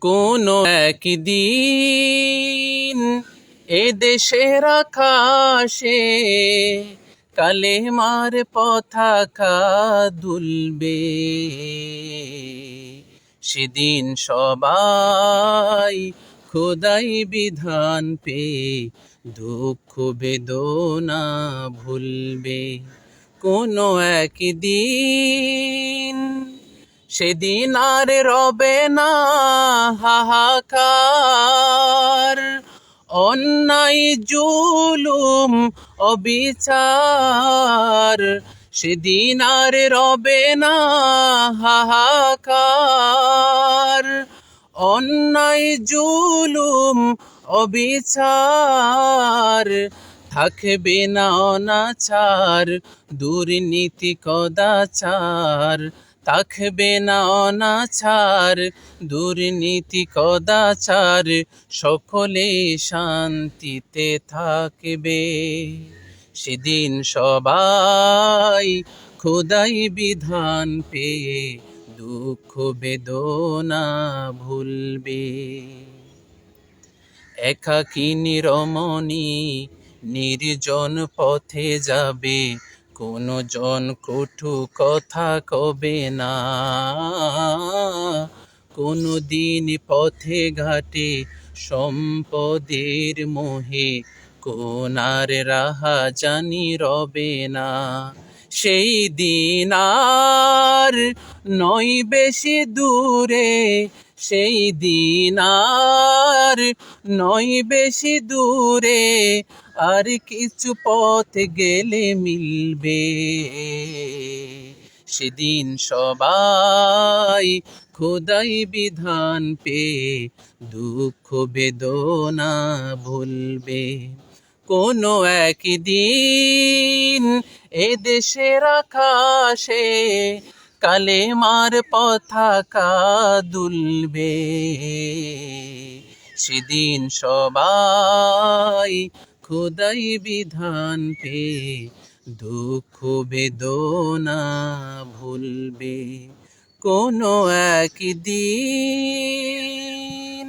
কোনো একদিন এ দেশের আকাশে কালেমার পতাকা দুলবে। সেদিন সবাই খোদাই বিধান পেয়ে দুঃখ বেদনা ভুলবে। কোনো একদিন সেদিন আর রবে না হাহাকার, অন্যায় জুলুম অবিচার। সেদিন আর রবে না হাহাকার, অন্যায় জুলুম অবিচার। থাকবে না অনাচার, দুর্নীতি কদাচার। থাকবে না অনাচার, দুর্নীতি কদাচার। সকলে শান্তিতে থাকবে। সেদিন সবাই খোদাই বিধান পেয়ে দুঃখ বেদনা ভুলবে। একাকিনী রমণী নির্জন পথে যাবে, কোনো জন কটু কথা কবে না। কোনো দিন পথে ঘাটে সম্পদের মোহে কোনার রাহা জানি রবে না। সেই দিন আর নয় বেশি দূরে, সেই দিন আর নয় বেশি দূরে। আর কিছু পথ গেলে মিলবে। সেদিন সবাই খোদাই বিধান পেয়ে দুঃখ বেদনা ভুলবে। কোনো একদিন এ দেশের আকাশে কালেমার পতাকা দুলবে। সেদিন সবাই খোদাই বিধান পেয়ে দুঃখ বেদনা ভুলবে। কোনো একদিন।